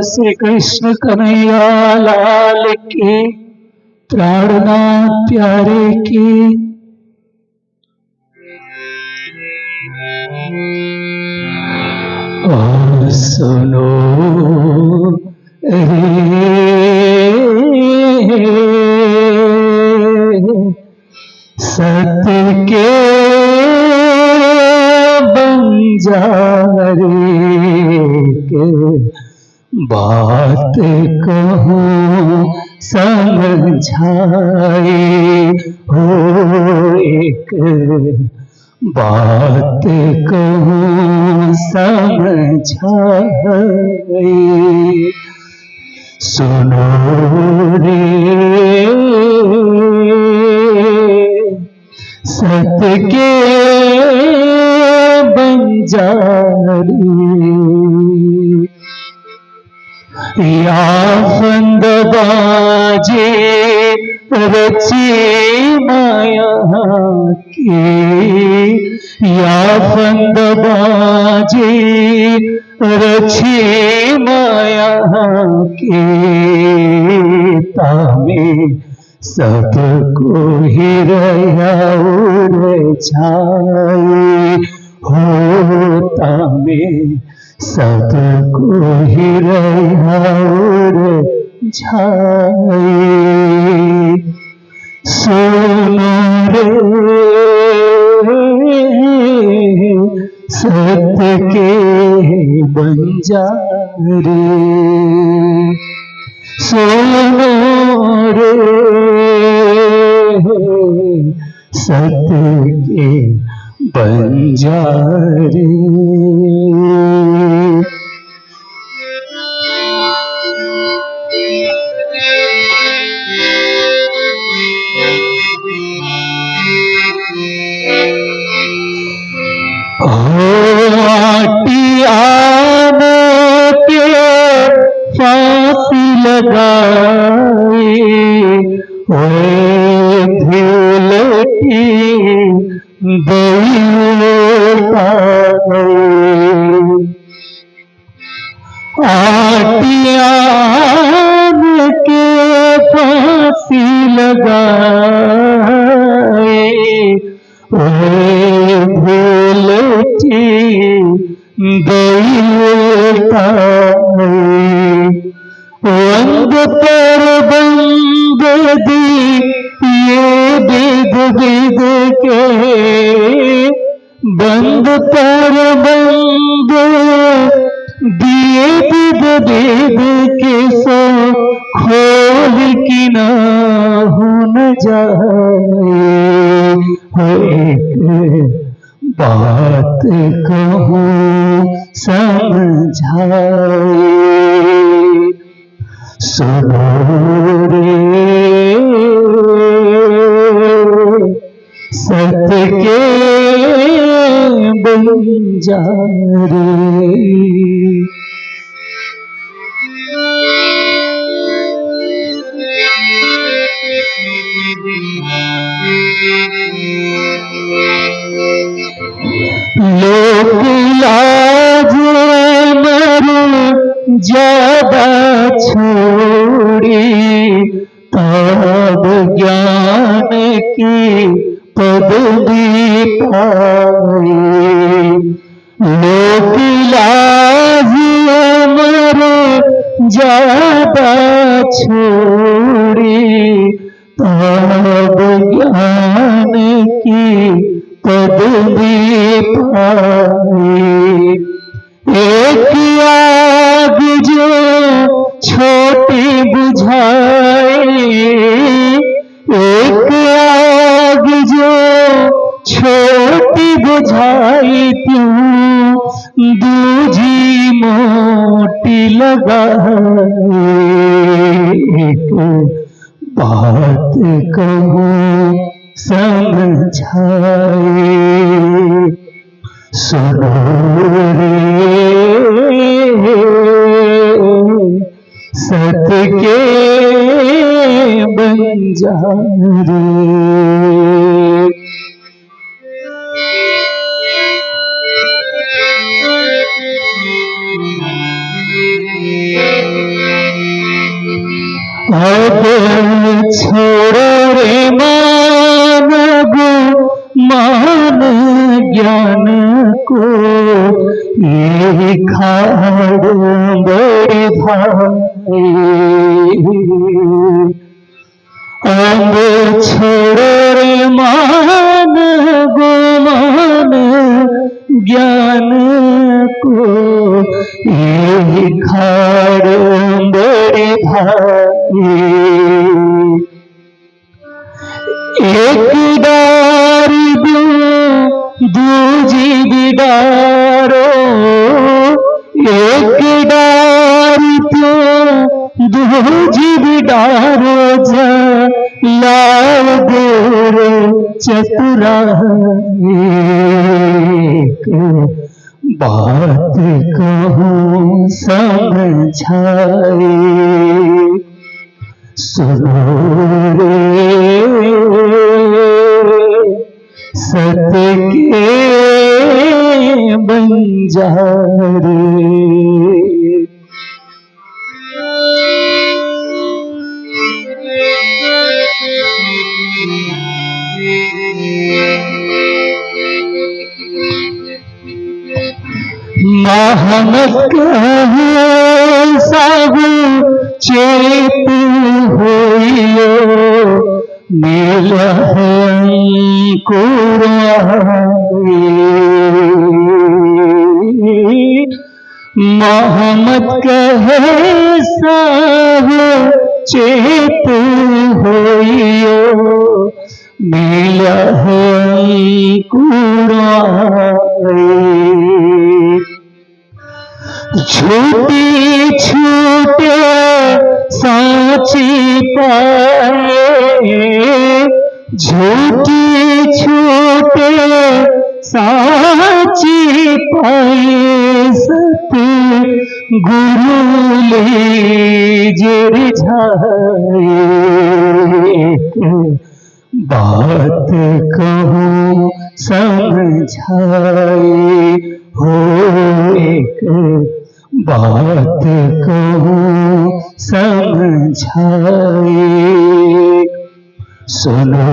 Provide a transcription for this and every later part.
श्री कृष्ण कन्हैया लाल की। प्राणनाथ प्यारे की। और सुनो सत्य के बंजारे के बात कहूँ समझाए हो, एक बात कहूँ समझाए। सुनो रे सत्य के बंजारे, या फंदबाजी रची माया की, या फंदबाजी रची माया की। तामे सबको हिरया छाए होता में सबको हिरया छाए। सुनो रे सत्य के बंजारे, सुनो रे सत्य के बंजारे। आटियाने के फांसी लगाई, धूलटी आटियाने के फांसी लगाई, भूलती वंद पर बंद दी ये विद विद के, बंद पर बंद दिए विद विद के। सो खोल की ना न जाए, एक बात कहूँ समझाए। सुनो रे सत्य के बंजारे। लोक लाज मर ज्यादा छोड़ी, तब ज्ञान की पदवी पाई। लोक लाज मर ज्यादा छोड़ी, तब ज्ञान की पदवी पाई। एक आग जो छोटी बुझाई, एक आग जो छोटी बुझाई, क्यों दूजी मोटी लगाई। एक बात कहूँ समझाए। सुनो रे सत्य के बंजारे। अब छोड़ो रे मान गो मान ज्ञान को, ये खाड़ बड़े भाई। अब छोड़ो रे मान गो मान ज्ञान को, ये खाड़ बड़े भाई। एक डार दूजी बिडारो, एक डार दूजी बिडारो, लाल देर चतुरा। बात कहूँ समझाए, सुनो रे सत्य के बंजारे। महमत कहे सब चेत होइयो, मिल मोहम्मद कहे सब चेत होइयो, मिल छूटी छूटे साची पाए, झूठी छूटे साची पाए, सत्य गुरु लीजे रिझाए। बात कहूँ समझाए हो, एक बात कहूँ समझाए, सुनो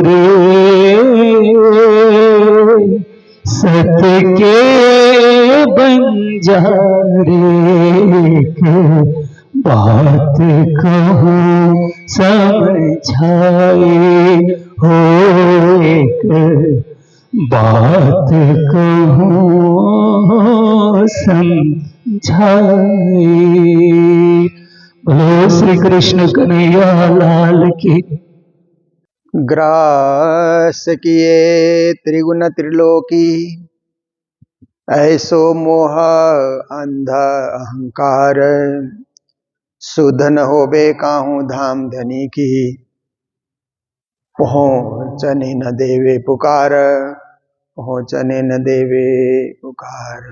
रे सत्य के बंजारे। बात कहूँ समझाए हो, एक बात कहूँ समझाए। बोलो श्री कृष्ण कन्हैया लाल की। ग्रास किए त्रिगुण त्रिलोकी, ऐसो मोह अंध अहंकार, सुधन होबे काहू धाम धनी की, पहुँचने न देवे पुकार, पहुँचने न देवे पुकार।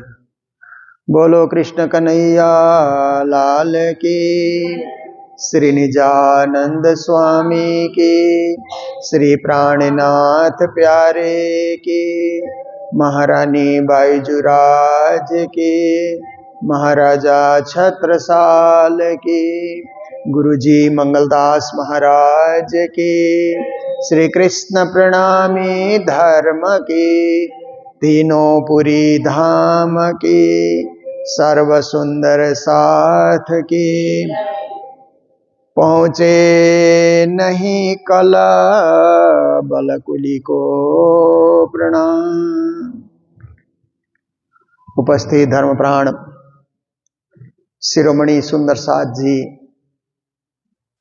बोलो कृष्ण कन्हैया लाल की, श्री निजानंद स्वामी की, श्री प्राणनाथ प्यारे की, महारानी बाईजुराज की, महाराजा छत्रसाल की, गुरुजी मंगलदास महाराज की, श्री कृष्ण प्रणामी धर्म की, तीनों पुरी धाम की, सर्व सुंदर साथ की, पहुँचे नहीं कला बलकुली को प्रणाम। उपस्थित धर्म प्राण शिरोमणि सुंदर साथ जी,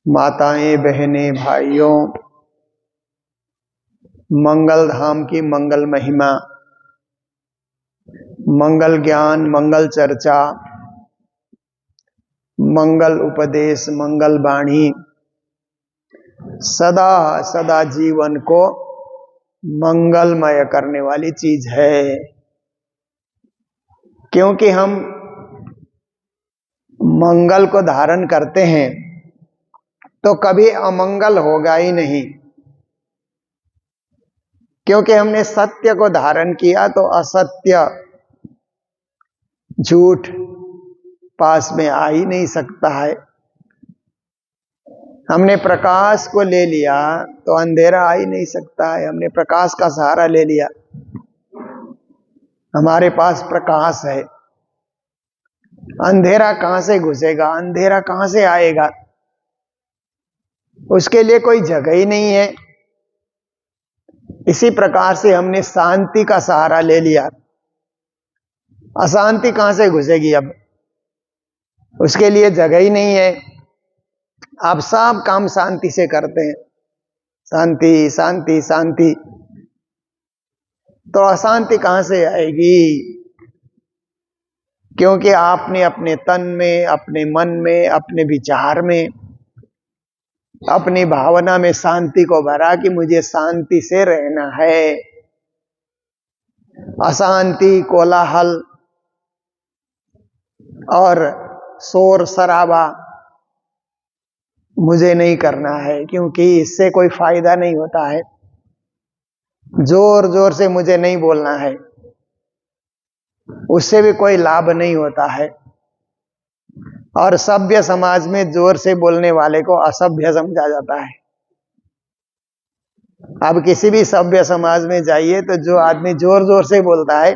माताएं बहनें भाइयों, मंगल धाम की मंगल महिमा, मंगल ज्ञान, मंगल चर्चा, मंगल उपदेश, मंगल वाणी सदा सदा जीवन को मंगलमय करने वाली चीज है। क्योंकि हम मंगल को धारण करते हैं तो कभी अमंगल होगा ही नहीं। क्योंकि हमने सत्य को धारण किया तो असत्य, झूठ पास में आ ही नहीं सकता है। हमने प्रकाश को ले लिया तो अंधेरा आ ही नहीं सकता है। हमने प्रकाश का सहारा ले लिया, हमारे पास प्रकाश है। अंधेरा कहां से घुसेगा, अंधेरा कहां से आएगा? उसके लिए कोई जगह ही नहीं है। इसी प्रकार से हमने शांति का सहारा ले लिया। अशांति कहां से घुसेगी? अब उसके लिए जगह ही नहीं है। आप सब काम शांति से करते हैं, शांति शांति शांति, तो अशांति कहां से आएगी? क्योंकि आपने अपने तन में, अपने मन में, अपने विचार में, अपनी भावना में शांति को भरा कि मुझे शांति से रहना है। अशांति, कोलाहल और शोर शराबा मुझे नहीं करना है, क्योंकि इससे कोई फायदा नहीं होता है। जोर जोर से मुझे नहीं बोलना है, उससे भी कोई लाभ नहीं होता है। और सभ्य समाज में जोर से बोलने वाले को असभ्य समझा जाता है। अब किसी भी सभ्य समाज में जाइए तो जो आदमी जोर जोर से बोलता है,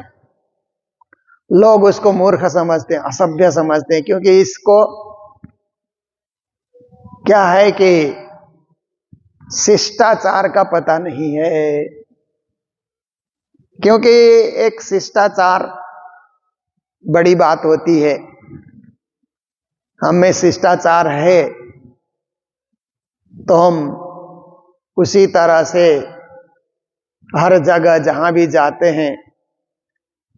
लोग उसको मूर्ख समझते हैं, असभ्य समझते हैं, क्योंकि इसको क्या है कि शिष्टाचार का पता नहीं है। क्योंकि एक शिष्टाचार बड़ी बात होती है। हम में शिष्टाचार है तो हम उसी तरह से हर जगह जहां भी जाते हैं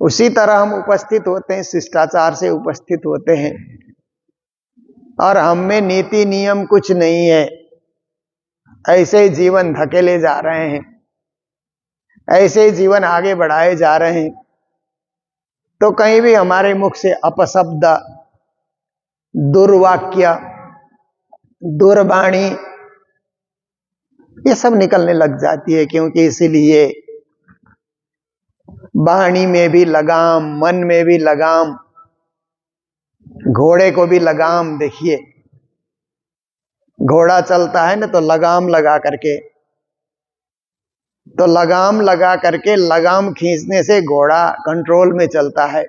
उसी तरह हम उपस्थित होते हैं, शिष्टाचार से उपस्थित होते हैं। और हम में नीति नियम कुछ नहीं है, ऐसे ही जीवन धकेले जा रहे हैं, ऐसे ही जीवन आगे बढ़ाए जा रहे हैं। तो कहीं भी हमारे मुख से अपशब्द, दुर्वाक्य, दुर्वाणी ये सब निकलने लग जाती है। क्योंकि इसीलिए वाणी में भी लगाम, मन में भी लगाम, घोड़े को भी लगाम। देखिए घोड़ा चलता है ना तो लगाम लगा करके, तो लगाम लगा करके लगाम खींचने से घोड़ा कंट्रोल में चलता है।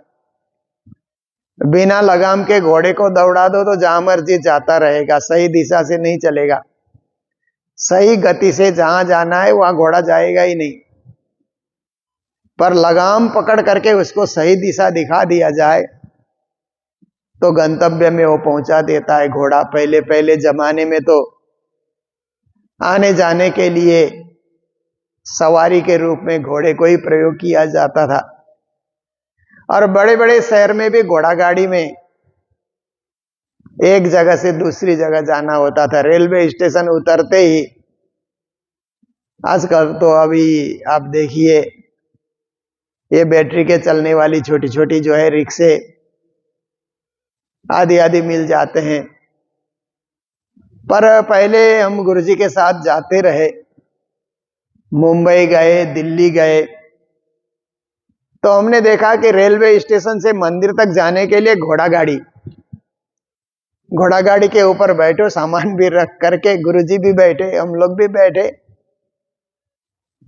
बिना लगाम के घोड़े को दौड़ा दो तो जहां मर्जी जाता रहेगा, सही दिशा से नहीं चलेगा। सही गति से जहां जाना है वहां घोड़ा जाएगा ही नहीं। पर लगाम पकड़ करके उसको सही दिशा दिखा दिया जाए तो गंतव्य में वो पहुंचा देता है घोड़ा। पहले पहले जमाने में तो आने जाने के लिए सवारी के रूप में घोड़े को ही प्रयोग किया जाता था। और बड़े बड़े शहर में भी घोड़ा गाड़ी में एक जगह से दूसरी जगह जाना होता था। रेलवे स्टेशन उतरते ही, आजकल तो अभी आप देखिए ये बैटरी के चलने वाली छोटी छोटी जो है रिक्शे आदि आदि मिल जाते हैं। पर पहले हम गुरुजी के साथ जाते रहे, मुंबई गए, दिल्ली गए, तो हमने देखा कि रेलवे स्टेशन से मंदिर तक जाने के लिए घोड़ा गाड़ी के ऊपर बैठो, सामान भी रख करके, गुरुजी भी बैठे, हम लोग भी बैठे,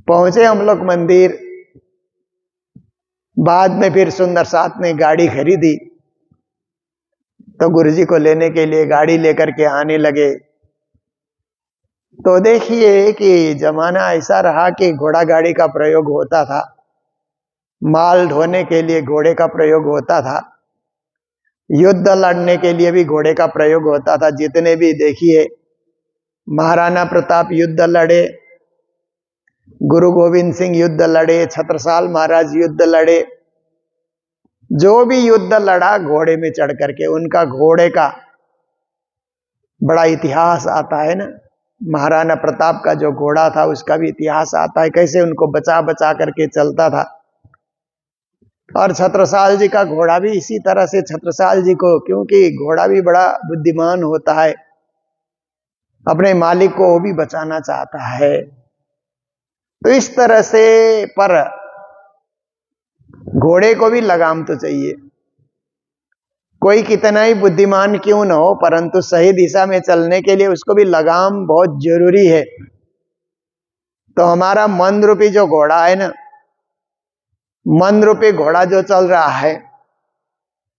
पहुंचे हम लोग मंदिर। बाद में फिर सुंदर साथ ने गाड़ी खरीदी तो गुरुजी को लेने के लिए गाड़ी लेकर के आने लगे। तो देखिए कि जमाना ऐसा रहा कि घोड़ा गाड़ी का प्रयोग होता था, माल ढोने के लिए घोड़े का प्रयोग होता था, युद्ध लड़ने के लिए भी घोड़े का प्रयोग होता था। जितने भी देखिए महाराणा प्रताप युद्ध लड़े, गुरु गोविंद सिंह युद्ध लड़े, छत्रसाल महाराज युद्ध लड़े, जो भी युद्ध लड़ा घोड़े में चढ़ करके, उनका घोड़े का बड़ा इतिहास आता है ना। महाराणा प्रताप का जो घोड़ा था उसका भी इतिहास आता है, कैसे उनको बचा बचा करके चलता था। और छत्रसाल जी का घोड़ा भी इसी तरह से, छत्रसाल जी को, क्योंकि घोड़ा भी बड़ा बुद्धिमान होता है, अपने मालिक को वो भी बचाना चाहता है। तो इस तरह से, पर घोड़े को भी लगाम तो चाहिए। कोई कितना ही बुद्धिमान क्यों न हो, परंतु सही दिशा में चलने के लिए उसको भी लगाम बहुत जरूरी है। तो हमारा मन रूपी जो घोड़ा है ना, मन रूपी घोड़ा जो चल रहा है,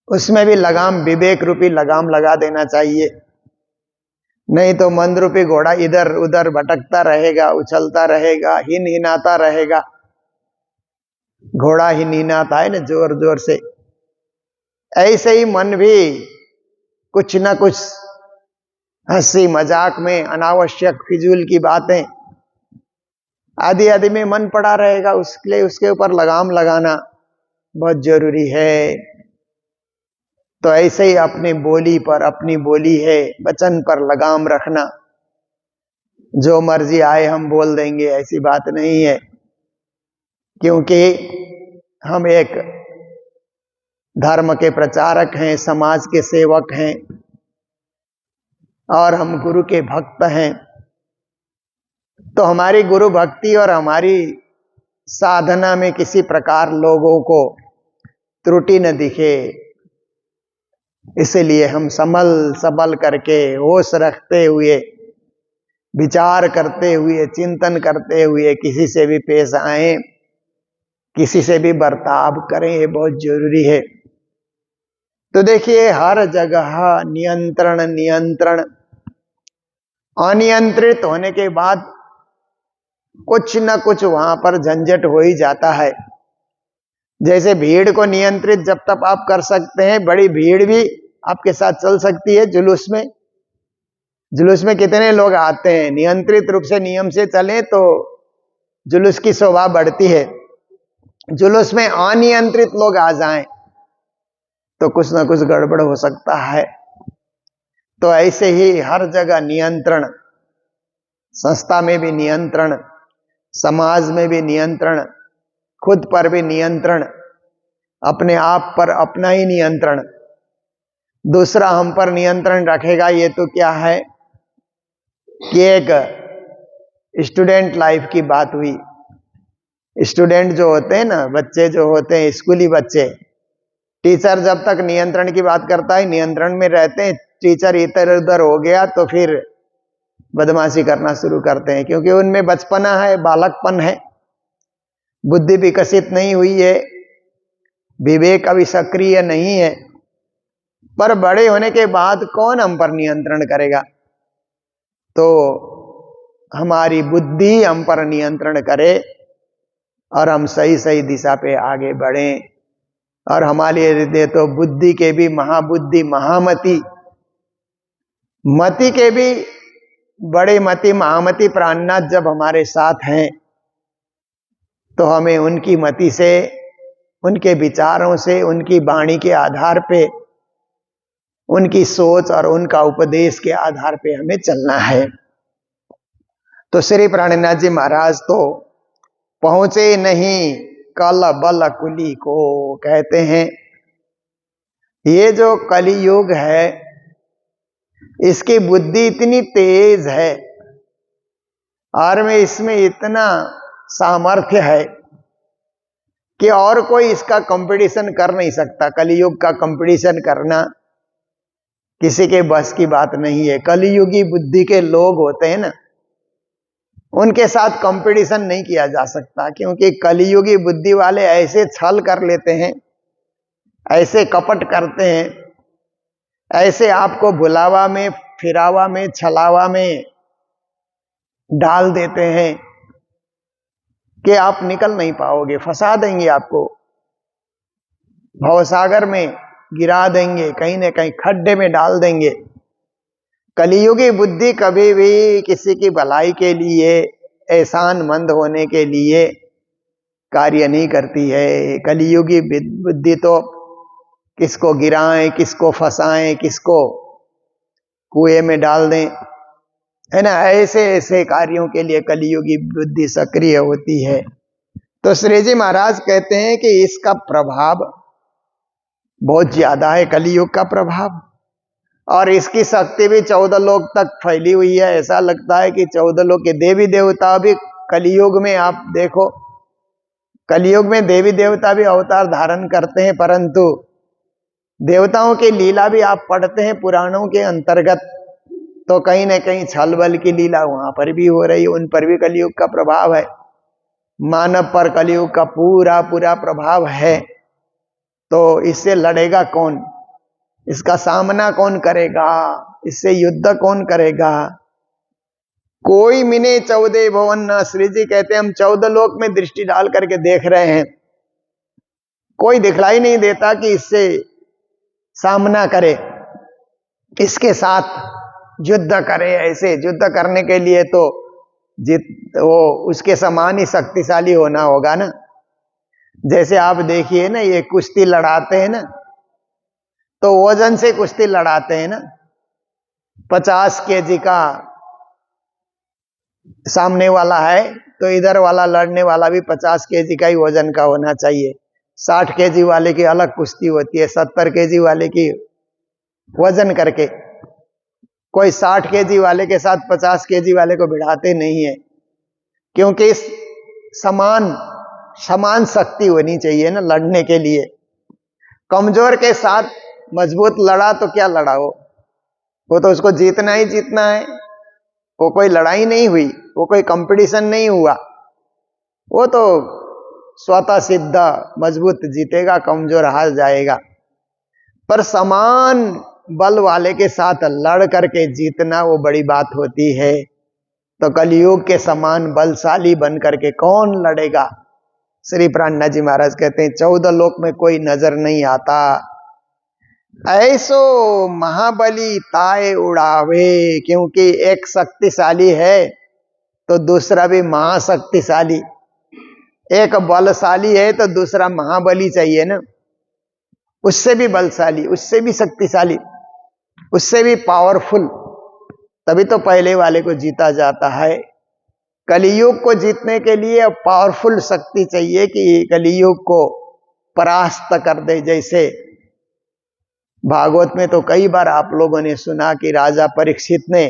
उसमें भी लगाम, विवेक रूपी लगाम लगा देना चाहिए। नहीं तो मन रूपी घोड़ा इधर उधर भटकता रहेगा, उछलता रहेगा, हिनहिनाता रहेगा। घोड़ा हिनहिनाता है ना जोर जोर से, ऐसे ही मन भी कुछ ना कुछ हंसी मजाक में, अनावश्यक फिजूल की बातें आदि आदि में मन पड़ा रहेगा। उसके लिए उसके ऊपर लगाम लगाना बहुत जरूरी है। तो ऐसे ही अपनी बोली पर, अपनी बोली है वचन पर लगाम रखना। जो मर्जी आए हम बोल देंगे, ऐसी बात नहीं है, क्योंकि हम एक धर्म के प्रचारक हैं, समाज के सेवक हैं और हम गुरु के भक्त हैं। तो हमारी गुरु भक्ति और हमारी साधना में किसी प्रकार लोगों को त्रुटि न दिखे, इसलिए हम संभल करके, होश रखते हुए, विचार करते हुए, चिंतन करते हुए किसी से भी पेश आए, किसी से भी बर्ताव करें, ये बहुत जरूरी है। तो देखिए, हर जगह नियंत्रण नियंत्रण, अनियंत्रित होने के बाद कुछ न कुछ वहां पर झंझट हो ही जाता है। जैसे भीड़ को नियंत्रित जब तक आप कर सकते हैं, बड़ी भीड़ भी आपके साथ चल सकती है। जुलूस में कितने लोग आते हैं, नियंत्रित रूप से नियम से चलें तो जुलूस की शोभा बढ़ती है। जुलूस में अनियंत्रित लोग आ जाएं तो कुछ ना कुछ गड़बड़ हो सकता है। तो ऐसे ही हर जगह नियंत्रण, संस्था में भी नियंत्रण, समाज में भी नियंत्रण, खुद पर भी नियंत्रण, अपने आप पर अपना ही नियंत्रण, दूसरा हम पर नियंत्रण रखेगा। ये तो क्या है कि एक स्टूडेंट लाइफ की बात हुई। स्टूडेंट जो होते हैं ना, बच्चे जो होते हैं, स्कूली बच्चे, टीचर जब तक नियंत्रण की बात करता है, नियंत्रण में रहते हैं। टीचर इधर उधर हो गया तो फिर बदमाशी करना शुरू करते हैं, क्योंकि उनमें बचपना है, बालकपन है, बुद्धि विकसित नहीं हुई है, विवेक अभी सक्रिय नहीं है। पर बड़े होने के बाद कौन हम पर नियंत्रण करेगा? तो हमारी बुद्धि हम पर नियंत्रण करे और हम सही सही दिशा पे आगे बढ़ें। और हमारे लिए तो बुद्धि के भी महाबुद्धि, महामति, मति के भी बड़े मति, महामति प्राणनाथ जब हमारे साथ हैं तो हमें उनकी मति से, उनके विचारों से, उनकी वाणी के आधार पे, उनकी सोच और उनका उपदेश के आधार पे हमें चलना है। तो श्री प्राणनाथ जी महाराज तो पहुंचे नहीं कल बल कुली को, कहते हैं ये जो कलियुग है, इसकी बुद्धि इतनी तेज है और में इसमें इतना सामर्थ्य है कि और कोई इसका कंपटीशन कर नहीं सकता। कलियुग का कंपटीशन करना किसी के बस की बात नहीं है। कलियुगी बुद्धि के लोग होते हैं ना, उनके साथ कंपटीशन नहीं किया जा सकता, क्योंकि कलियुगी बुद्धि वाले ऐसे छल कर लेते हैं, ऐसे कपट करते हैं, ऐसे आपको भुलावा में, फिरावा में, छलावा में डाल देते हैं कि आप निकल नहीं पाओगे, फंसा देंगे, आपको भवसागर में गिरा देंगे, कहीं न कहीं खड्डे में डाल देंगे। कलियुगी बुद्धि कभी भी किसी की भलाई के लिए, एहसानमंद होने के लिए कार्य नहीं करती है। कलियुगी बुद्धि तो किसको गिराएं, किसको फंसाएं, किसको कुएं में डाल दें, है ना, ऐसे ऐसे कार्यों के लिए कलियुगी बुद्धि सक्रिय होती है। तो श्री जी महाराज कहते हैं कि इसका प्रभाव बहुत ज्यादा है, कलियुग का प्रभाव, और इसकी शक्ति भी 14 लोक तक फैली हुई है। ऐसा लगता है कि 14 लोक के देवी देवता भी कलियुग में, आप देखो कलियुग में देवी देवता भी अवतार धारण करते हैं, परंतु देवताओं की लीला भी आप पढ़ते हैं पुराणों के अंतर्गत, तो कहीं न कहीं छल बल की लीला वहां पर भी हो रही है, उन पर भी कलयुग का प्रभाव है। मानव पर कलयुग का पूरा पूरा प्रभाव है। तो इससे लड़ेगा कौन? इसका सामना कौन करेगा? इससे युद्ध कौन करेगा? कोई मिने 14 भुवन न, श्री जी कहते हैं हम 14 लोक में दृष्टि डाल करके देख रहे हैं, कोई दिखलाई नहीं देता कि इससे सामना करे, इसके साथ युद्ध करे। ऐसे युद्ध करने के लिए तो वो उसके समान ही शक्तिशाली होना होगा ना। जैसे आप देखिए ना, ये कुश्ती लड़ाते हैं ना, तो वजन से कुश्ती लड़ाते हैं ना। 50 केजी का सामने वाला है तो इधर वाला लड़ने वाला भी 50 केजी का ही वजन का होना चाहिए। 60 केजी वाले की अलग कुश्ती होती है, 70 केजी वाले की वजन करके। कोई 60 केजी वाले के साथ 50 केजी वाले को भिड़ाते नहीं है, क्योंकि इस समान शक्ति होनी चाहिए ना लड़ने के लिए। कमजोर के साथ मजबूत लड़ा तो क्या लड़ा वो तो उसको जीतना ही जीतना है। वो कोई लड़ाई नहीं हुई, वो कोई कंपटीशन नहीं हुआ, वो तो स्वतः सिद्ध मजबूत जीतेगा, कमजोर हार जाएगा। पर समान बल वाले के साथ लड़ करके जीतना वो बड़ी बात होती है। तो कलयुग के समान बलशाली बन करके कौन लड़ेगा? श्री प्राणनाथ जी महाराज कहते हैं 14 लोक में कोई नजर नहीं आता। ऐसो महाबली ताए उड़ावे, क्योंकि एक शक्तिशाली है तो दूसरा भी महाशक्तिशाली, एक बलशाली है तो दूसरा महाबली चाहिए ना, उससे भी बलशाली, उससे भी शक्तिशाली, उससे भी पावरफुल, तभी तो पहले वाले को जीता जाता है। कलियुग को जीतने के लिए पावरफुल शक्ति चाहिए कि कलियुग को परास्त कर दे। जैसे भागवत में तो कई बार आप लोगों ने सुना कि राजा परीक्षित ने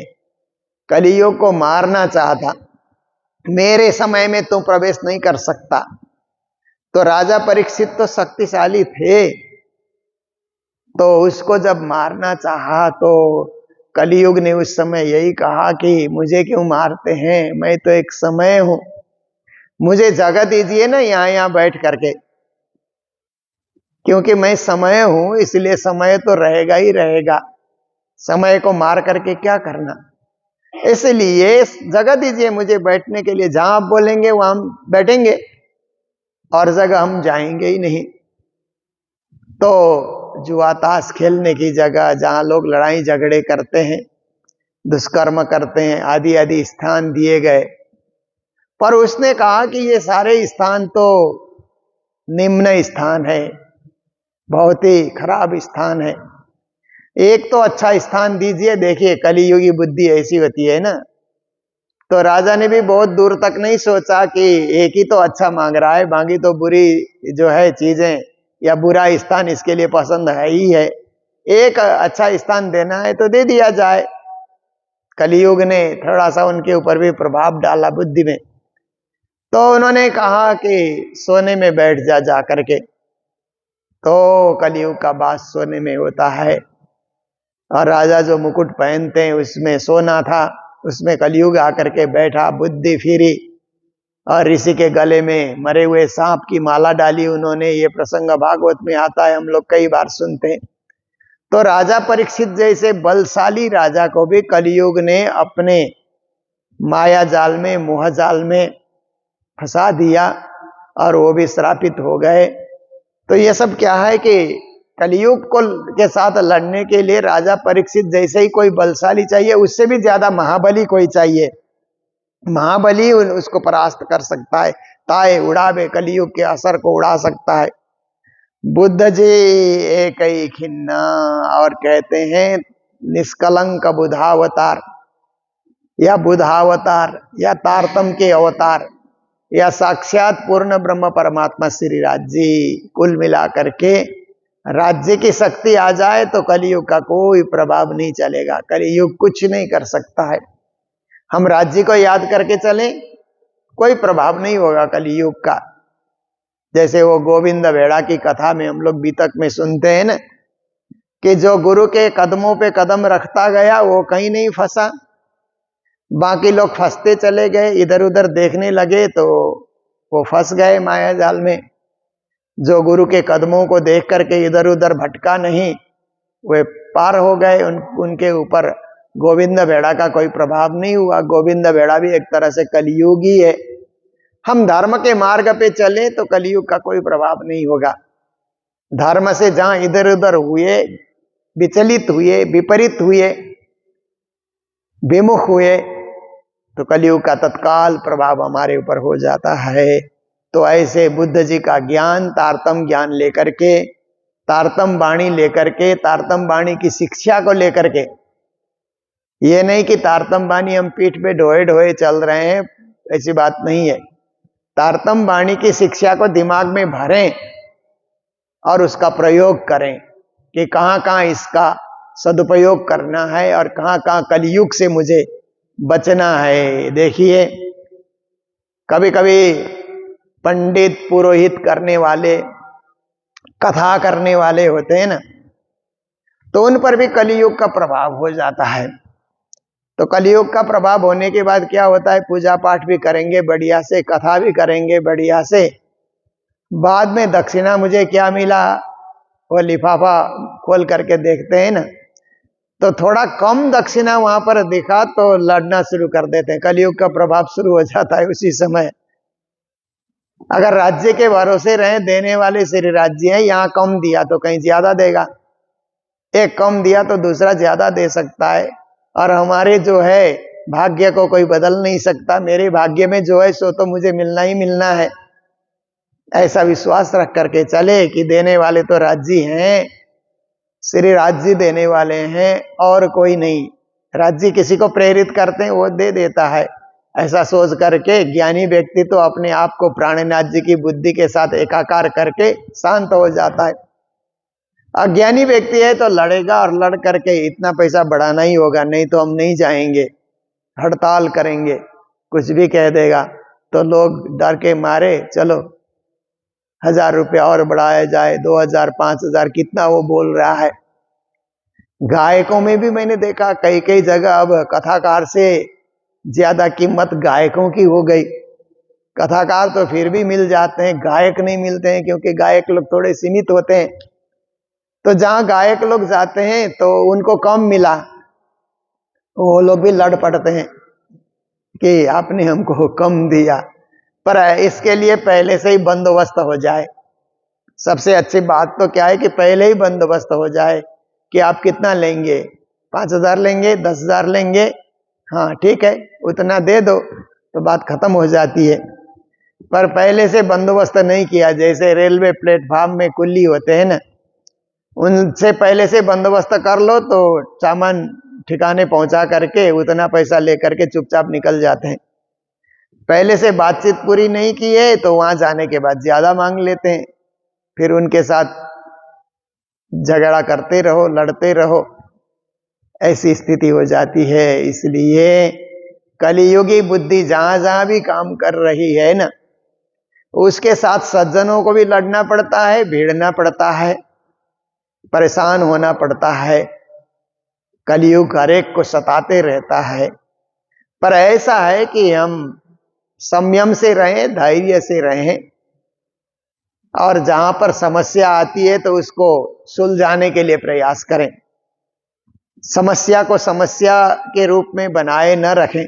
कलियुग को मारना चाहा, मेरे समय में तू प्रवेश नहीं कर सकता। तो राजा परीक्षित तो शक्तिशाली थे, तो उसको जब मारना चाहा तो कलियुग ने उस समय यही कहा कि मुझे क्यों मारते हैं, मैं तो एक समय हूं, मुझे जगह दीजिए ना यहां बैठ करके, क्योंकि मैं समय हूं, इसलिए समय तो रहेगा ही रहेगा, समय को मार करके क्या करना, इसलिए जगह दीजिए मुझे बैठने के लिए, जहां आप बोलेंगे वहां हम बैठेंगे और जगह हम जाएंगे ही नहीं। तो जुआ ताश खेलने की जगह, जहां लोग लड़ाई झगड़े करते हैं, दुष्कर्म करते हैं, आदि आदि स्थान दिए गए। पर उसने कहा कि ये सारे स्थान तो निम्न स्थान है, बहुत ही खराब स्थान है, एक तो अच्छा स्थान दीजिए। देखिए कलियुगी बुद्धि ऐसी होती है ना। तो राजा ने भी बहुत दूर तक नहीं सोचा कि एक ही तो अच्छा मांग रहा है, बाकी तो बुरी जो है चीजें या बुरा स्थान इसके लिए पसंद है ही है, एक अच्छा स्थान देना है तो दे दिया जाए। कलियुग ने थोड़ा सा उनके ऊपर भी प्रभाव डाला बुद्धि में। तो उन्होंने कहा कि सोने में बैठ जा करके। तो कलियुग का वास सोने में होता है, और राजा जो मुकुट पहनते हैं उसमें सोना था, उसमें कलियुग आकर के बैठा, बुद्धि फिरी और ऋषि के गले में मरे हुए सांप की माला डाली उन्होंने। ये प्रसंग भागवत में आता है, हम लोग कई बार सुनते हैं। तो राजा परीक्षित जैसे बलशाली राजा को भी कलियुग ने अपने माया जाल में, मोह जाल में फंसा दिया और वो भी श्रापित हो गए। तो ये सब क्या है कि कलियुग को के साथ लड़ने के लिए राजा परीक्षित जैसे ही कोई बलशाली चाहिए, उससे भी ज्यादा महाबली कोई चाहिए। महाबली उसको परास्त कर सकता है, ताए उड़ावे, कलियुग के असर को उड़ा सकता है। बुद्ध जी एक ही खिन्ना, और कहते हैं निष्कलंक बुधावतार या बुधावतार या तारतम के अवतार या साक्षात पूर्ण ब्रह्म परमात्मा श्री राज जी। कुल मिलाकर के राज्य की शक्ति आ जाए तो कलियुग का कोई प्रभाव नहीं चलेगा, कलियुग कुछ नहीं कर सकता है। हम राज्य को याद करके चलें, कोई प्रभाव नहीं होगा कलियुग का। जैसे वो गोविंद भेड़ा की कथा में हम लोग बीतक में सुनते हैं ना, कि जो गुरु के कदमों पे कदम रखता गया वो कहीं नहीं फंसा, बाकी लोग फंसते चले गए, इधर उधर देखने लगे तो वो फंस गए माया जाल में। जो गुरु के कदमों को देख करके इधर उधर भटका नहीं, वे पार हो गए। उनके ऊपर गोविंद बेड़ा का कोई प्रभाव नहीं हुआ। गोविंद बेड़ा भी एक तरह से कलयुग ही है। हम धर्म के मार्ग पे चले तो कलयुग का कोई प्रभाव नहीं होगा। धर्म से जहां इधर उधर हुए, विचलित हुए, विपरीत हुए, विमुख हुए, तो कलयुग का तत्काल प्रभाव हमारे ऊपर हो जाता है। तो ऐसे बुद्ध जी का ज्ञान, तारतम ज्ञान लेकर के, तारतम वाणी लेकर के, तारतम वाणी की शिक्षा को लेकर के, ये नहीं कि तारतम वाणी हम पीठ पे ढोए ढोए चल रहे हैं, ऐसी बात नहीं है। तारतम वाणी की शिक्षा को दिमाग में भरें और उसका प्रयोग करें कि कहां कहां इसका सदुपयोग करना है और कहां कहां कलयुग से मुझे बचना है। देखिए, कभी कभी पंडित पुरोहित करने वाले, कथा करने वाले होते हैं ना, तो उन पर भी कलयुग का प्रभाव हो जाता है। तो कलयुग का प्रभाव होने के बाद क्या होता है, पूजा पाठ भी करेंगे बढ़िया से, कथा भी करेंगे बढ़िया से, बाद में दक्षिणा मुझे क्या मिला, वो लिफाफा खोल करके देखते हैं ना, तो थोड़ा कम दक्षिणा वहां पर दिखा तो लड़ना शुरू कर देते हैं। कलयुग का प्रभाव शुरू हो जाता है उसी समय। अगर राज्य के भरोसे रहे, देने वाले श्री राज्य है, यहाँ कम दिया तो कहीं ज्यादा देगा, एक कम दिया तो दूसरा ज्यादा दे सकता है। और हमारे जो है भाग्य को कोई बदल नहीं सकता, मेरे भाग्य में जो है सो तो मुझे मिलना ही मिलना है। ऐसा विश्वास रख करके चले कि देने वाले तो राज्य हैं, श्री राज्य देने वाले हैं और कोई नहीं। राज्य किसी को प्रेरित करते हैं, वो दे देता है। ऐसा सोच करके ज्ञानी व्यक्ति तो अपने आप को प्राणनाथ जी की बुद्धि के साथ एकाकार करके शांत हो जाता है। अज्ञानी व्यक्ति है तो लड़ेगा और लड़ करके इतना पैसा बढ़ाना ही होगा, नहीं तो हम नहीं जाएंगे, हड़ताल करेंगे, कुछ भी कह देगा। तो लोग डर के मारे चलो 1000 रुपया और बढ़ाया जाए, 2000, 5000, कितना वो बोल रहा है। गायकों में भी मैंने देखा कई कई जगह अब कथाकार से ज्यादा कीमत गायकों की हो गई। कथाकार तो फिर भी मिल जाते हैं, गायक नहीं मिलते हैं, क्योंकि गायक लोग थोड़े सीमित होते हैं। तो जहां गायक लोग जाते हैं तो उनको कम मिला, वो लोग भी लड़ पड़ते हैं कि आपने हमको कम दिया। पर इसके लिए पहले से ही बंदोबस्त हो जाए। सबसे अच्छी बात तो क्या है कि पहले ही बंदोबस्त हो जाए कि आप कितना लेंगे, 5000 लेंगे, 10,000 लेंगे, हाँ ठीक है उतना दे दो, तो बात खत्म हो जाती है। पर पहले से बंदोबस्त नहीं किया, जैसे रेलवे प्लेटफार्म में कुल्ली होते हैं ना, उनसे पहले से बंदोबस्त कर लो तो सामान ठिकाने पहुंचा करके उतना पैसा लेकर के चुपचाप निकल जाते हैं। पहले से बातचीत पूरी नहीं की है तो वहां जाने के बाद ज्यादा मांग लेते हैं, फिर उनके साथ झगड़ा करते रहो, लड़ते रहो, ऐसी स्थिति हो जाती है। इसलिए कलियुगी बुद्धि जहां जहां भी काम कर रही है ना, उसके साथ सज्जनों को भी लड़ना पड़ता है, भिड़ना पड़ता है, परेशान होना पड़ता है। कलयुग हर एक को सताते रहता है। पर ऐसा है कि हम संयम से रहें, धैर्य से रहें, और जहां पर समस्या आती है तो उसको सुलझाने के लिए प्रयास करें। समस्या को समस्या के रूप में बनाए न रखें,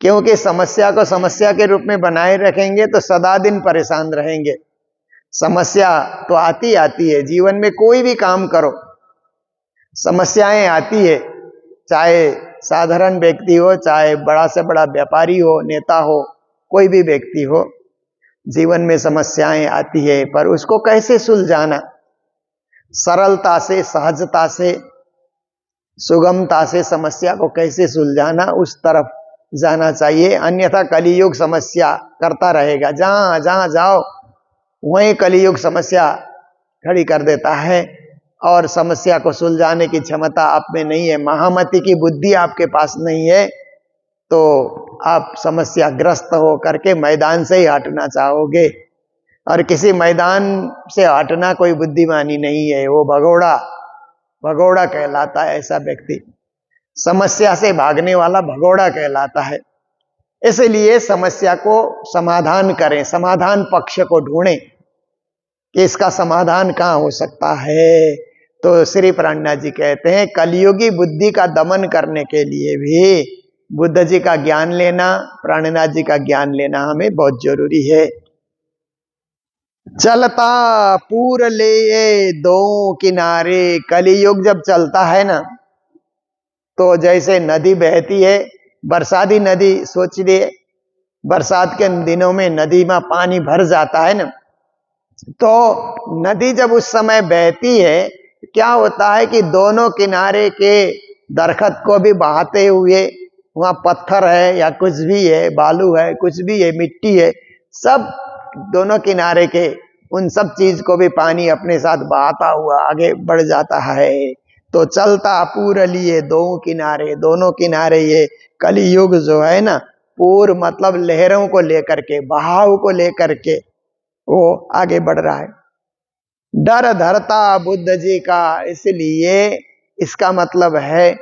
क्योंकि समस्या को समस्या के रूप में बनाए रखेंगे तो सदा दिन परेशान रहेंगे। समस्या तो आती है, जीवन में कोई भी काम करो समस्याएं आती है, चाहे साधारण व्यक्ति हो, चाहे बड़ा से बड़ा व्यापारी हो, नेता हो, कोई भी व्यक्ति हो, जीवन में समस्याएं आती है। पर उसको कैसे सुलझाना, सरलता से, सहजता से, सुगमता से समस्या को कैसे सुलझाना, उस तरफ जाना चाहिए। अन्यथा कलियुग समस्या करता रहेगा, जहां जहां जाओ वहीं कलियुग समस्या खड़ी कर देता है, और समस्या को सुलझाने की क्षमता आप में नहीं है, महामति की बुद्धि आपके पास नहीं है, तो आप समस्याग्रस्त हो करके मैदान से ही हटना चाहोगे। और किसी मैदान से हटना कोई बुद्धिमानी नहीं है, वो भगोड़ा भगोड़ा कहलाता है ऐसा व्यक्ति। समस्या से भागने वाला भगोड़ा कहलाता है। इसलिए समस्या को समाधान करें, समाधान पक्ष को ढूंढें कि इसका समाधान कहाँ हो सकता है। तो श्री प्राणनाथ जी कहते हैं कलियुगी बुद्धि का दमन करने के लिए भी बुद्ध जी का ज्ञान लेना, प्राणनाथ जी का ज्ञान लेना हमें बहुत जरूरी है। चलता पूर ले दो किनारे, कलियुग जब चलता है ना, तो जैसे नदी बहती है, बरसाती नदी सोचिए, बरसात के दिनों में नदी में पानी भर जाता है ना, तो नदी जब उस समय बहती है, क्या होता है कि दोनों किनारे के दरख्त को भी बहाते हुए, वहां पत्थर है या कुछ भी है, बालू है, कुछ भी है, मिट्टी है, सब दोनों किनारे के उन सब चीज को भी पानी अपने साथ बहाता हुआ आगे बढ़ जाता है। तो चलता पूर लिए दो किनारे, दोनों किनारे ये कलियुग जो है ना, पूर मतलब लहरों को लेकर के, बहाव को लेकर के वो आगे बढ़ रहा है। डर धरता बुद्ध जी का, इसलिए इसका मतलब है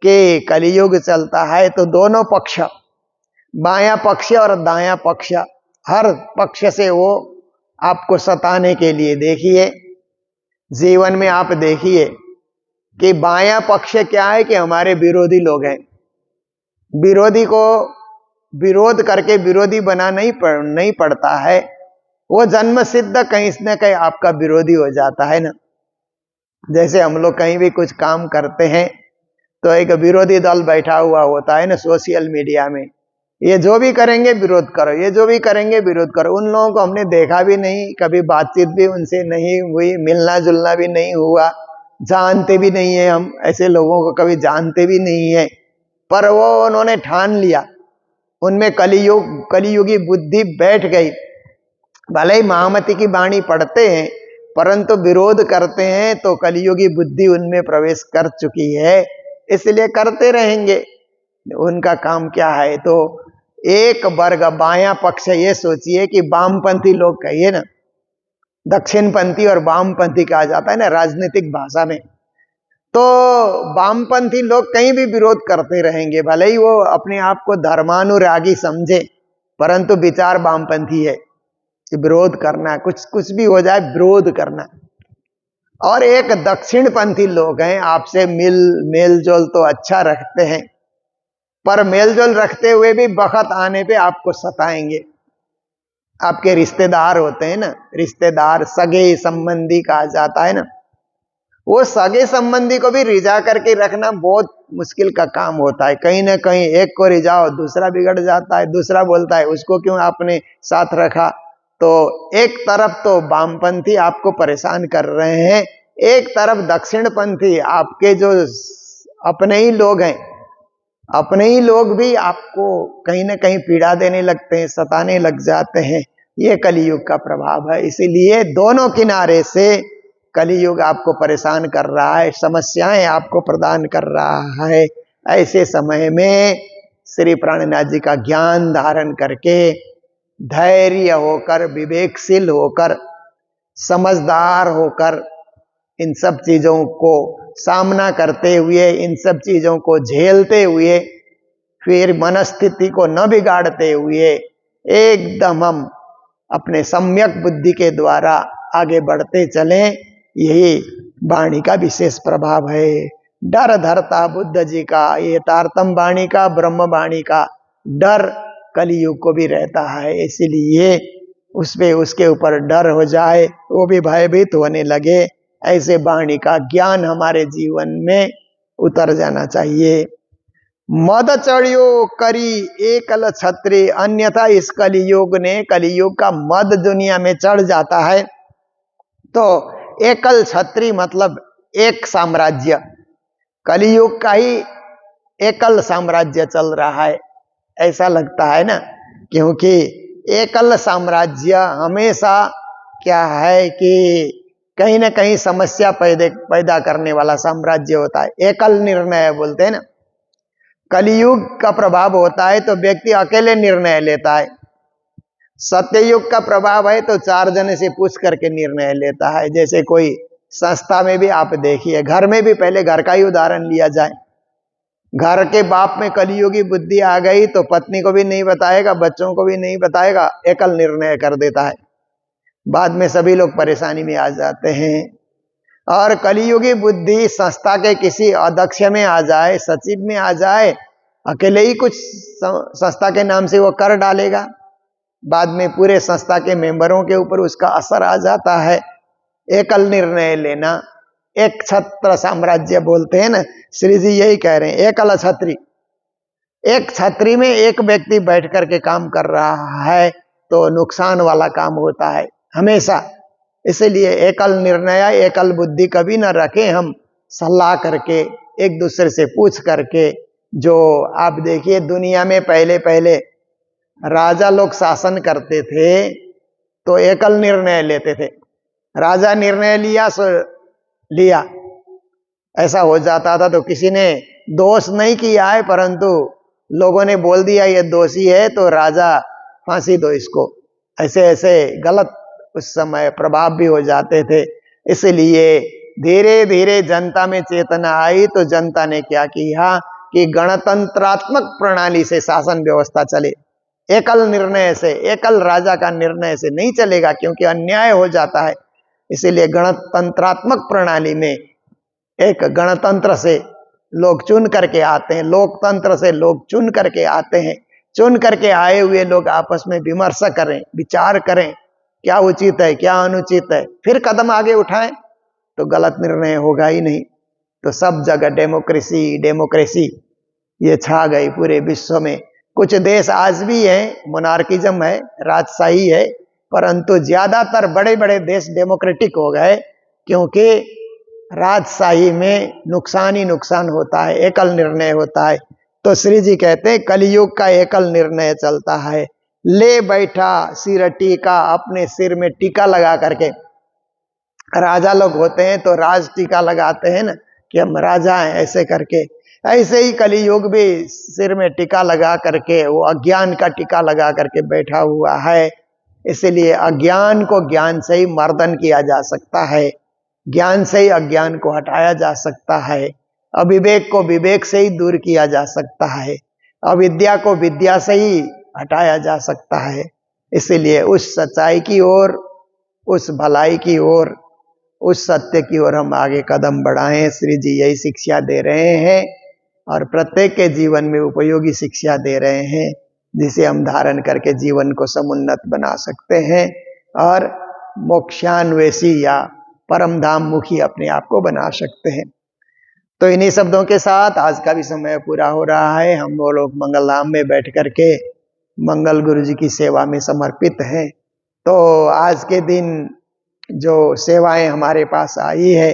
कि कलियुग चलता है तो दोनों पक्ष, बायां पक्ष और दायां पक्ष, हर पक्ष से वो आपको सताने के लिए, देखिए जीवन में आप देखिए कि बायां पक्ष क्या है कि हमारे विरोधी लोग हैं। विरोधी को विरोध करके विरोधी बना नहीं पड़ता है, वो जन्म सिद्ध कहीं न कहीं आपका विरोधी हो जाता है ना। जैसे हम लोग कहीं भी कुछ काम करते हैं तो एक विरोधी दल बैठा हुआ होता है ना सोशल मीडिया में, ये जो भी करेंगे विरोध करो, ये जो भी करेंगे विरोध करो। उन लोगों को हमने देखा भी नहीं, कभी बातचीत भी उनसे नहीं हुई, मिलना जुलना भी नहीं हुआ, जानते भी नहीं है, हम ऐसे लोगों को कभी जानते भी नहीं है, पर वो उन्होंने ठान लिया, उनमें कलियुगी बुद्धि बैठ गई। भले ही महामती की वाणी पढ़ते हैं परंतु विरोध करते हैं तो कलियुगी बुद्धि उनमें प्रवेश कर चुकी है, इसलिए करते रहेंगे। उनका काम क्या है, तो एक वर्ग बायां पक्ष, ये सोचिए कि वामपंथी लोग कहिए ना, दक्षिणपंथी और वामपंथी कहा जाता है ना राजनीतिक भाषा में, तो वामपंथी लोग कहीं भी विरोध करते रहेंगे, भले ही वो अपने आप को धर्मानुरागी समझे, परंतु विचार वामपंथी है कि विरोध करना, कुछ भी हो जाए विरोध करना। और एक दक्षिणपंथी लोग हैं, आपसे मेल जोल तो अच्छा रखते हैं, पर मेलजोल रखते हुए भी वक्त आने पे आपको सताएंगे। आपके रिश्तेदार होते हैं ना, रिश्तेदार सगे संबंधी कहा जाता है ना, वो सगे संबंधी को भी रिझा करके रखना बहुत मुश्किल का काम होता है। कहीं ना कहीं एक को रिझाओ, दूसरा बिगड़ जाता है, दूसरा बोलता है उसको क्यों आपने साथ रखा। तो एक तरफ तो वामपंथी आपको परेशान कर रहे हैं, एक तरफ दक्षिणपंथी आपके जो अपने ही लोग हैं, अपने ही लोग भी आपको कहीं ना कहीं पीड़ा देने लगते हैं, सताने लग जाते हैं। ये कलियुग का प्रभाव है। इसीलिए दोनों किनारे से कलियुग आपको परेशान कर रहा है, समस्याएं आपको प्रदान कर रहा है। ऐसे समय में श्री प्राणनाथ जी का ज्ञान धारण करके, धैर्य होकर, विवेकशील होकर, समझदार होकर, इन सब चीजों को सामना करते हुए, इन सब चीजों को झेलते हुए, फिर मनस्थिति को न बिगाड़ते हुए एकदम हम अपने सम्यक बुद्धि के द्वारा आगे बढ़ते चलें। यही वाणी का विशेष प्रभाव है। डर धरता बुद्ध जी का, ये तारतम वाणी का, ब्रह्म वाणी का डर कलियुग को भी रहता है। इसलिए उसके ऊपर डर हो जाए, वो भी भयभीत होने लगे, ऐसे वाणी का ज्ञान हमारे जीवन में उतर जाना चाहिए। मद चढ़ियो करी एकल छत्री, अन्यथा इस कलियुग का मद दुनिया में चढ़ जाता है। तो एकल छत्री मतलब एक साम्राज्य, कलियुग का ही एकल साम्राज्य चल रहा है, ऐसा लगता है ना, क्योंकि एकल साम्राज्य हमेशा क्या है कि कहीं ना कहीं समस्या पैदा करने वाला साम्राज्य होता है। एकल निर्णय बोलते हैं ना, कलियुग का प्रभाव होता है तो व्यक्ति अकेले निर्णय लेता है। सत्ययुग का प्रभाव है तो 4 जने से पूछ करके निर्णय लेता है। जैसे कोई संस्था में भी आप देखिए, घर में भी पहले घर का ही उदाहरण लिया जाए। घर के बाप में कलियुगी बुद्धि आ गई तो पत्नी को भी नहीं बताएगा, बच्चों को भी नहीं बताएगा, एकल निर्णय कर देता है। बाद में सभी लोग परेशानी में आ जाते हैं। और कलियुगी बुद्धि संस्था के किसी अध्यक्ष में आ जाए, सचिव में आ जाए, अकेले ही कुछ संस्था के नाम से वो कर डालेगा, बाद में पूरे संस्था के मेंबरों के ऊपर उसका असर आ जाता है। एकल निर्णय लेना, एक छत्र साम्राज्य बोलते हैं ना, श्री जी यही कह रहे हैं, एकल छत्री। एक छत्री में एक व्यक्ति बैठ करके काम कर रहा है तो नुकसान वाला काम होता है हमेशा। इसलिए एकल निर्णय, एकल बुद्धि कभी न रखें हम, सलाह करके, एक दूसरे से पूछ करके। जो आप देखिए दुनिया में पहले पहले राजा लोग शासन करते थे तो एकल निर्णय लेते थे। राजा निर्णय लिया सो लिया, ऐसा हो जाता था। तो किसी ने दोष नहीं किया है परंतु लोगों ने बोल दिया ये दोषी है तो राजा फांसी दो इसको, ऐसे ऐसे गलत उस समय प्रभाव भी हो जाते थे। इसलिए धीरे धीरे जनता में चेतना आई तो जनता ने क्या किया कि गणतंत्रात्मक प्रणाली से शासन व्यवस्था चले। एकल निर्णय से, एकल राजा का निर्णय से नहीं चलेगा क्योंकि अन्याय हो जाता है। इसीलिए गणतंत्रात्मक प्रणाली में एक गणतंत्र से लोग चुन करके आते हैं, लोकतंत्र से लोग चुन करके आते हैं। चुन करके आए हुए लोग आपस में विमर्श करें, विचार करें, क्या उचित है क्या अनुचित है, फिर कदम आगे उठाएं तो गलत निर्णय होगा ही नहीं। तो सब जगह डेमोक्रेसी डेमोक्रेसी ये छा गई पूरे विश्व में। कुछ देश आज भी है, मोनार्किज्म है, राजशाही है, परंतु ज्यादातर बड़े बड़े देश डेमोक्रेटिक हो गए क्योंकि राजशाही में नुकसान ही नुकसान होता है, एकल निर्णय होता है। तो श्री जी कहते हैं कलयुग का एकल निर्णय चलता है। ले बैठा सिर टीका, अपने सिर में टीका लगा करके। राजा लोग होते हैं तो राज टीका लगाते हैं ना कि हम राजा हैं, ऐसे करके। ऐसे ही कलियुग भी सिर में टीका लगा करके, वो अज्ञान का टीका लगा करके बैठा हुआ है। इसलिए अज्ञान को ज्ञान से ही मर्दन किया जा सकता है, ज्ञान से ही अज्ञान को हटाया जा सकता है, अविवेक को विवेक से ही दूर किया जा सकता है, अविद्या को विद्या से ही हटाया जा सकता है। इसलिए उस सच्चाई की ओर, उस भलाई की ओर, उस सत्य की ओर हम आगे कदम बढ़ाएं। श्री जी यही शिक्षा दे रहे हैं और प्रत्येक के जीवन में उपयोगी शिक्षा दे रहे हैं जिसे हम धारण करके जीवन को समुन्नत बना सकते हैं और मोक्षान्वेषी या परम धाम मुखी अपने आप को बना सकते हैं। तो इन्हीं शब्दों के साथ आज का भी समय पूरा हो रहा है। हम वो लोग मंगल धाम में बैठ करके मंगल गुरु जी की सेवा में समर्पित हैं। तो आज के दिन जो सेवाएं हमारे पास आई है,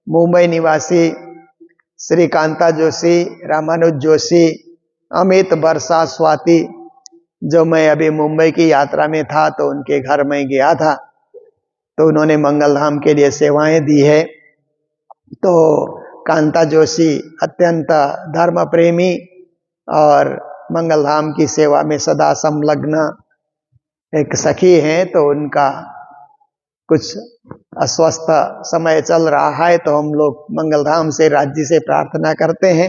मुंबई निवासी श्री कांता जोशी, रामानुज जोशी, अमित, वर्षा, स्वाति, जो मैं अभी मुंबई की यात्रा में था तो उनके घर में गया था तो उन्होंने मंगल धाम के लिए सेवाएं दी है। तो कांता जोशी अत्यंत धर्म प्रेमी और मंगल धाम की सेवा में सदा संलग्न एक सखी हैं। तो उनका कुछ अस्वस्थ समय चल रहा है तो हम लोग मंगल धाम से राज्य से प्रार्थना करते हैं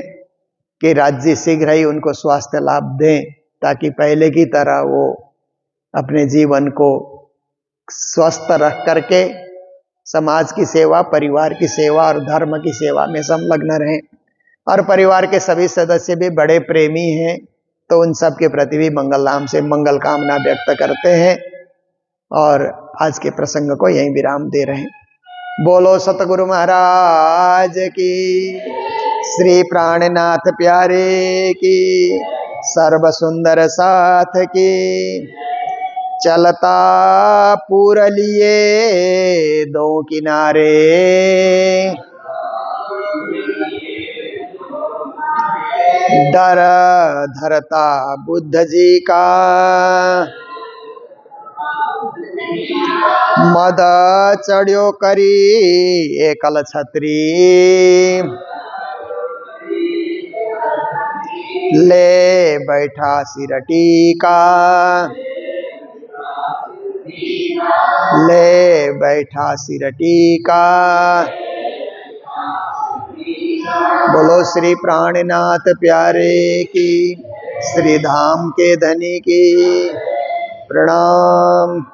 कि राज्य शीघ्र ही उनको स्वास्थ्य लाभ दें ताकि पहले की तरह वो अपने जीवन को स्वस्थ रख करके समाज की सेवा, परिवार की सेवा और धर्म की सेवा में संलग्न रहें। और परिवार के सभी सदस्य भी बड़े प्रेमी हैं तो उन सब के प्रति भी मंगल धाम से मंगल कामना व्यक्त करते हैं और आज के प्रसंग को यहीं विराम दे रहे हैं। बोलो सतगुरु महाराज की, श्री प्राणनाथ प्यारे की, सर्व सुंदर साथ की। चलता पूर लिए दो किनारे, डर धरता बुद्ध जी का, मद चढ़्यो करी एकल छत्री। ले बैठा सिर टीका, ले बैठा सिर टीका। बोलो श्री प्राणनाथ प्यारे की, श्री धाम के धनी की प्रणाम।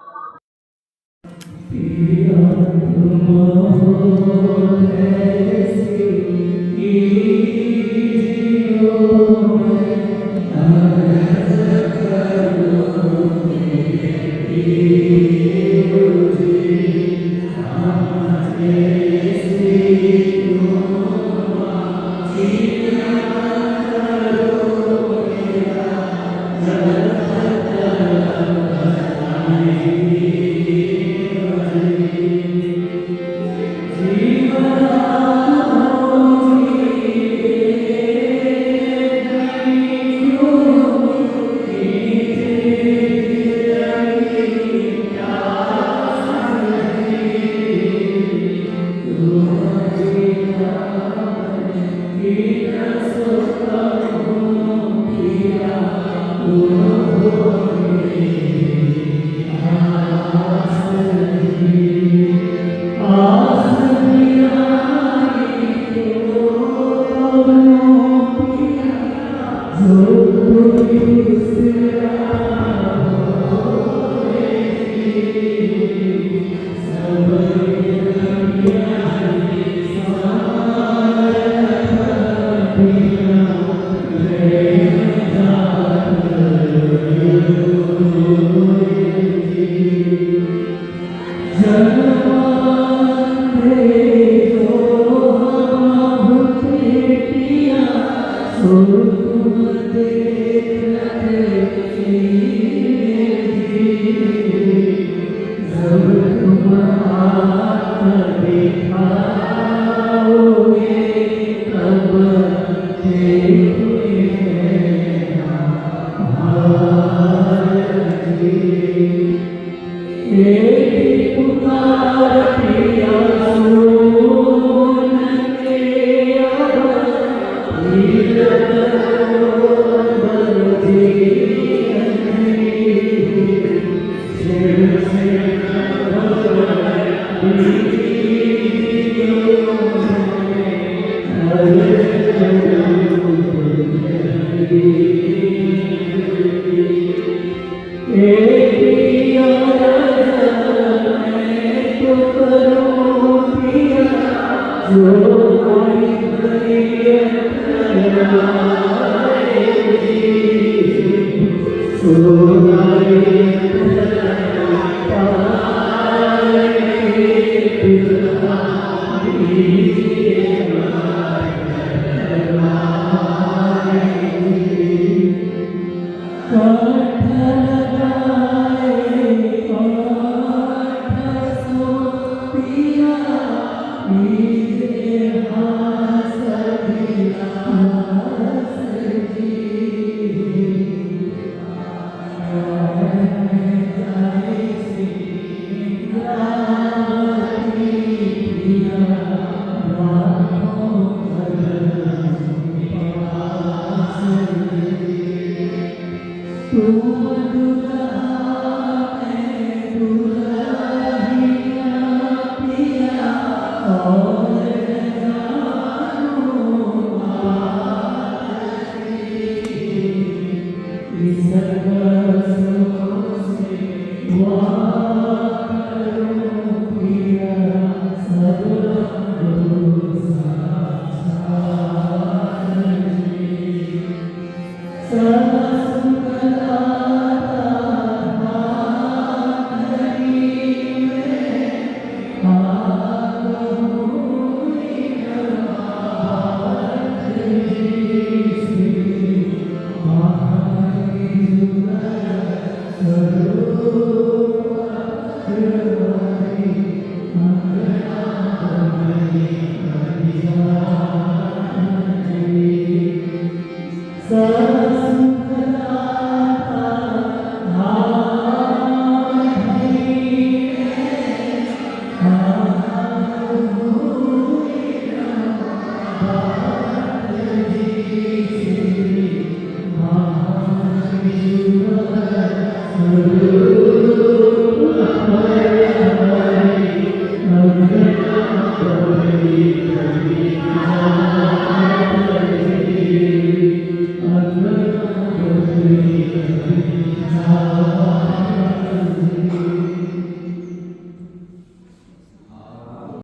Sa